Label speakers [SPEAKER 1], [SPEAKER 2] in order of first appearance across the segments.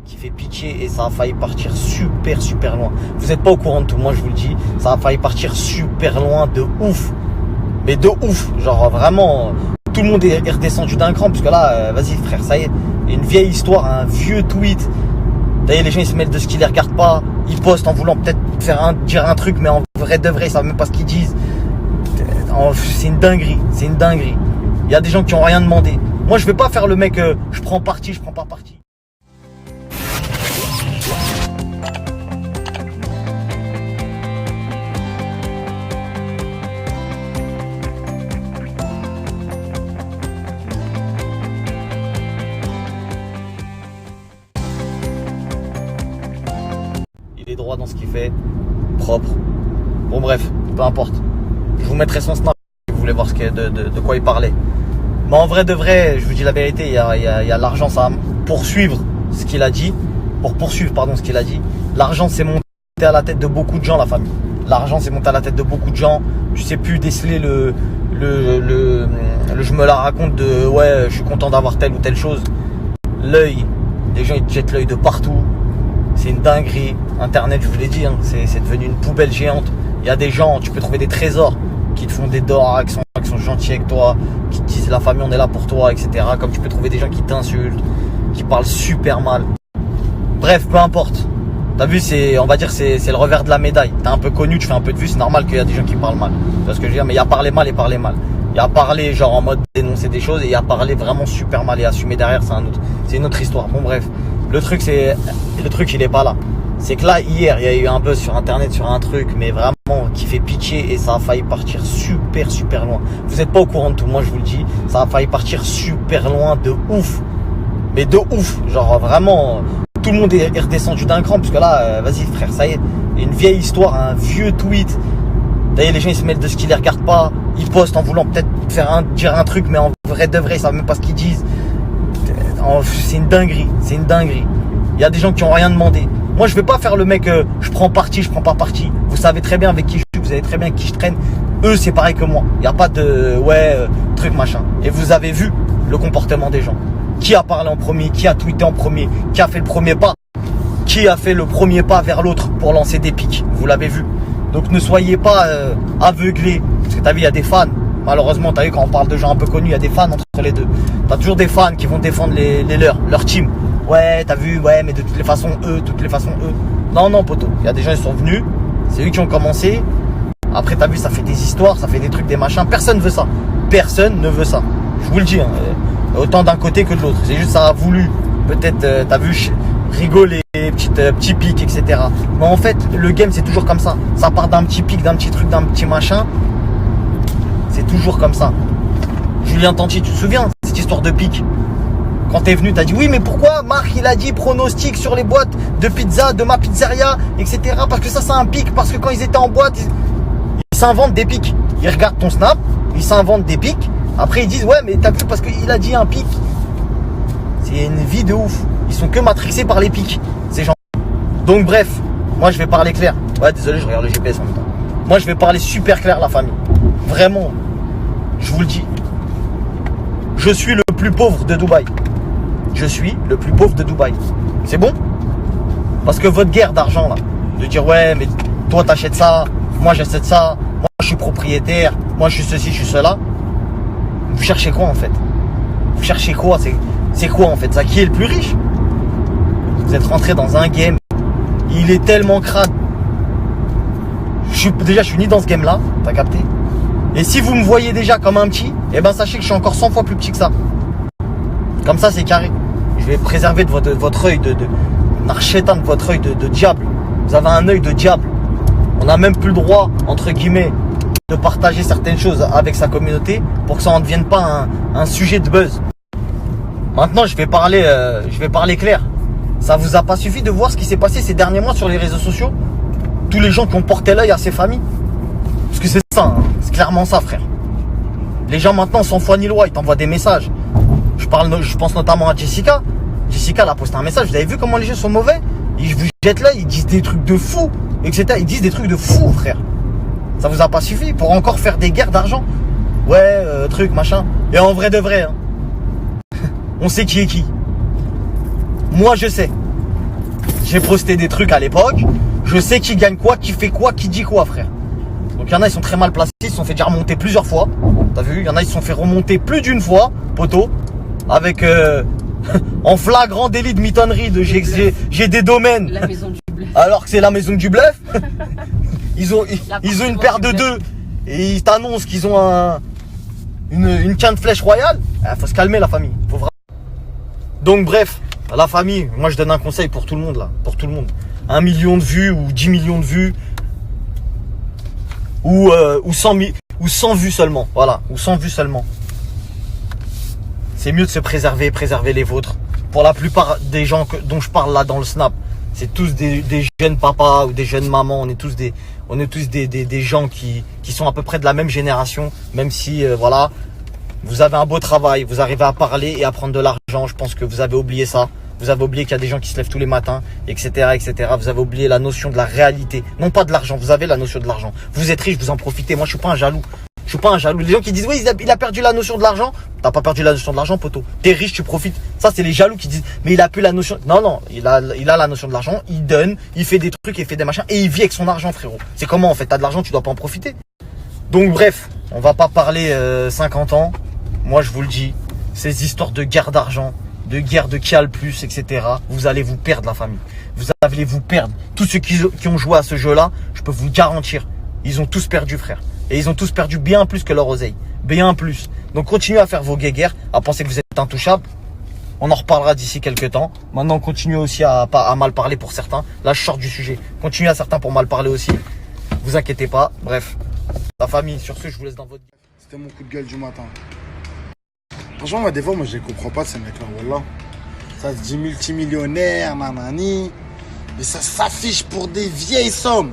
[SPEAKER 1] Qui fait pitié et ça a failli partir super loin. Vous n'êtes pas au courant de tout, moi je vous le dis. Ça a failli partir super loin de ouf. Mais de ouf. Genre vraiment, tout le monde est redescendu d'un cran. Parce que là, vas-y frère, ça y est. Une vieille histoire, un vieux tweet. D'ailleurs les gens ils se mêlent de ce qu'ils les regardent pas. Ils postent en voulant peut-être dire un truc, mais en vrai de vrai, ils savent même pas ce qu'ils disent. C'est une dinguerie, c'est une dinguerie. Il y a des gens qui ont rien demandé. Moi je vais pas faire le mec, je prends parti, je prends pas parti. Il est droit dans ce qu'il fait, propre. Bon bref, peu importe. Je vous mettrai son snap si vous voulez voir de quoi il parlait. Mais en vrai de vrai, je vous dis la vérité, il y a l'argent, ça va poursuivre ce qu'il a dit. Pour poursuivre, pardon, ce qu'il a dit. L'argent, c'est monté à la tête de beaucoup de gens, la famille. L'argent, c'est monté à la tête de beaucoup de gens. Tu sais plus déceler le je me la raconte de ouais, je suis content d'avoir telle ou telle chose. L'œil, les gens ils te jettent l'œil de partout. C'est une dinguerie. Internet, je vous l'ai dit, hein, c'est devenu une poubelle géante. Il y a des gens, tu peux trouver des trésors qui te font des dors, qui sont gentils avec toi, qui te disent la famille on est là pour toi, etc. Comme tu peux trouver des gens qui t'insultent, qui parlent super mal. Bref, peu importe. T'as vu, on va dire c'est le revers de la médaille. T'es un peu connu, tu fais un peu de vues, c'est normal qu'il y a des gens qui parlent mal. Tu vois ce que je veux dire? Mais il y a parlé mal et parler mal. Il y a parlé genre en mode dénoncer des choses et il y a parlé vraiment super mal et assumer derrière, c'est une autre histoire. Bon bref, le truc il est pas là. C'est que là hier il y a eu un buzz sur internet sur un truc mais vraiment qui fait pitié et ça a failli partir super loin. Vous n'êtes pas au courant de tout, moi je vous le dis. Ça a failli partir super loin de ouf. Mais de ouf, genre vraiment tout le monde est redescendu d'un cran parce que là, vas-y frère, ça y est. Une vieille histoire, un vieux tweet. D'ailleurs les gens ils se mêlent de ce qu'ils les regardent pas. Ils postent en voulant peut-être dire un truc mais en vrai de vrai, ils savent même pas ce qu'ils disent. C'est une dinguerie, c'est une dinguerie. Il y a des gens qui ont rien demandé. Moi je vais pas faire le mec, je prends parti, je prends pas parti. Vous savez très bien avec qui je suis, vous savez très bien avec qui je traîne. Eux c'est pareil que moi. Il n'y a pas de truc machin. Et vous avez vu le comportement des gens. Qui a parlé en premier, qui a tweeté en premier, qui a fait le premier pas, qui a fait le premier pas vers l'autre pour lancer des pics. Vous l'avez vu. Donc ne soyez pas aveuglés. Parce que t'as vu, il y a des fans. Malheureusement, t'as vu, quand on parle de gens un peu connus, il y a des fans entre les deux. T'as toujours des fans qui vont défendre leur team. Ouais, t'as vu, ouais, mais de toutes les façons, eux. Non, poteau. Il y a des gens, ils sont venus. C'est eux qui ont commencé. Après, t'as vu, ça fait des histoires, ça fait des trucs, des machins. Personne veut ça. Personne ne veut ça. Je vous le dis, hein, autant d'un côté que de l'autre. C'est juste, ça a voulu, peut-être, t'as vu, rigoler, petits pics, etc. Mais en fait, le game, c'est toujours comme ça. Ça part d'un petit pic, d'un petit truc, d'un petit machin. C'est toujours comme ça. Julien Tanti, tu te souviens, cette histoire de pic? Quand t'es venu, t'as dit oui, mais pourquoi Marc il a dit pronostic sur les boîtes de pizza de ma pizzeria, etc. Parce que ça c'est un pic, parce que quand ils étaient en boîte, ils s'inventent des pics. Ils regardent ton snap, ils s'inventent des pics. Après ils disent ouais, mais t'as vu parce qu'il a dit un pic. C'est une vie de ouf. Ils sont que matrixés par les pics, ces gens. Donc bref, moi je vais parler clair. Ouais, désolé, je regarde le GPS en même temps. Moi je vais parler super clair, la famille. Vraiment, je vous le dis. Je suis le plus pauvre de Dubaï. Je suis le plus pauvre de Dubaï. C'est bon? Parce que votre guerre d'argent là, de dire ouais mais toi t'achètes ça, moi j'achète ça, moi je suis propriétaire, moi je suis ceci, je suis cela. Vous cherchez quoi en fait? Vous cherchez quoi? C'est quoi en fait ça? Qui est le plus riche? Vous êtes rentré dans un game. Il est tellement crade. Je suis ni dans ce game là, t'as capté? Et si vous me voyez déjà comme un petit, eh ben sachez que je suis encore 100 fois plus petit que ça. Comme ça c'est carré. Je vais préserver de votre œil de narchétan, de votre œil de diable. Vous avez un œil de diable. On n'a même plus le droit, entre guillemets, de partager certaines choses avec sa communauté pour que ça ne devienne pas un sujet de buzz. Maintenant je vais parler clair. Ça vous a pas suffi de voir ce qui s'est passé ces derniers mois sur les réseaux sociaux? Tous les gens qui ont porté l'œil à ces familles. Parce que c'est ça, hein. C'est clairement ça frère. Les gens maintenant sans foi ni loi, ils t'envoient des messages. Je pense notamment à Jessica. Jessica elle a posté un message. Vous avez vu comment les gens sont mauvais? Ils vous jettent là, ils disent des trucs de fous, etc. Ils disent des trucs de fous, frère. Ça vous a pas suffi pour encore faire des guerres d'argent? Ouais, truc, machin. Et en vrai de vrai, hein, on sait qui est qui. Moi, je sais. j'ai posté des trucs à l'époque. Je sais qui gagne quoi, qui fait quoi, qui dit quoi, frère. Donc il y en a, ils sont très mal placés, ils se sont fait déjà remonter plusieurs fois. T'as vu? Il y en a, ils se sont fait remonter plus d'une fois, poteau. Avec en flagrant délit de mitonnerie, j'ai des domaines.
[SPEAKER 2] La maison du bluff.
[SPEAKER 1] Alors que c'est la maison du bluff. Ils ont une paire de deux. Et ils t'annoncent qu'ils ont une canne de flèche royale. Faut se calmer, la famille. Donc bref, la famille, moi je donne un conseil pour tout le monde là. Pour tout le monde. 1 million de vues ou 10 millions de vues. Ou 100 vues seulement. Voilà. Ou 100 vues seulement. C'est mieux de se préserver les vôtres. Pour la plupart des gens dont je parle là dans le snap, c'est tous des jeunes papas ou des jeunes mamans. On est tous des gens qui sont à peu près de la même génération. Même si, voilà, vous avez un beau travail, vous arrivez à parler et à prendre de l'argent. Je pense que vous avez oublié ça. Vous avez oublié qu'il y a des gens qui se lèvent tous les matins, etc., etc. Vous avez oublié la notion de la réalité. Non pas de l'argent, vous avez la notion de l'argent. Vous êtes riche, vous en profitez. Moi, je suis pas un jaloux. Je suis pas un jaloux. Les gens qui disent oui, il a perdu la notion de l'argent. T'as pas perdu la notion de l'argent, poteau. T'es riche, tu profites. Ça, c'est les jaloux qui disent mais il a plus la notion. Non, il a la notion de l'argent. Il donne, il fait des trucs, il fait des machins et il vit avec son argent, frérot. C'est comment en fait? T'as de l'argent, tu dois pas en profiter. Donc bref, on va pas parler 50 ans. Moi, je vous le dis, ces histoires de guerre d'argent, de guerre de qui a le plus, etc. Vous allez vous perdre, la famille. Vous allez vous perdre. Tous ceux qui ont joué à ce jeu-là, je peux vous le garantir, ils ont tous perdu, frère. Et ils ont tous perdu bien plus que leur oseille. Bien plus. Donc continuez à faire vos guéguerres, à penser que vous êtes intouchables. On en reparlera d'ici quelques temps. Maintenant, continuez aussi à mal parler pour certains. Là, je sors du sujet. Continuez à certains pour mal parler aussi. Vous inquiétez pas. Bref, la famille, sur ce, je vous laisse dans votre...
[SPEAKER 3] C'était mon coup de gueule du matin. Franchement, moi, des fois, moi, je les comprends pas, ces mecs-là. Wallah. Ça se dit multimillionnaire, nanani. Mais ça s'affiche pour des vieilles sommes.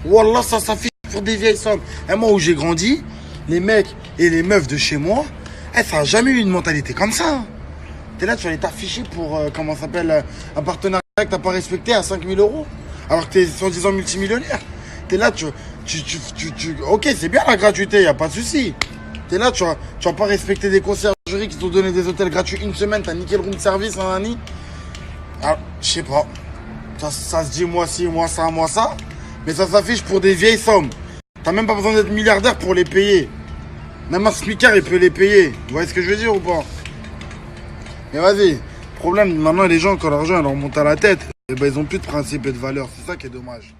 [SPEAKER 3] Wallah, ça s'affiche pour des vieilles sommes. Et moi, où j'ai grandi, les mecs et les meufs de chez moi, ça n'a jamais eu une mentalité comme ça. T'es là, tu vas aller t'afficher pour, comment ça s'appelle, un partenariat que t'as pas respecté à 5 000 €. Alors que t'es soi-disant multimillionnaire. T'es là, ok, c'est bien la gratuité, y a pas de souci. T'es là, tu vas pas respecter des conciergeries qui t'ont donné des hôtels gratuits une semaine, t'as niqué le room service, nanani. Alors, je sais pas. Ça se dit moi ci, moi ça, moi ça. Mais ça s'affiche pour des vieilles sommes. T'as même pas besoin d'être milliardaire pour les payer. Même un smicard, il peut les payer. Vous voyez ce que je veux dire ou pas? Mais vas-y. Problème, maintenant, les gens, quand l'argent leur monte à la tête, eh ben, ils ont plus de principe et de valeur. C'est ça qui est dommage.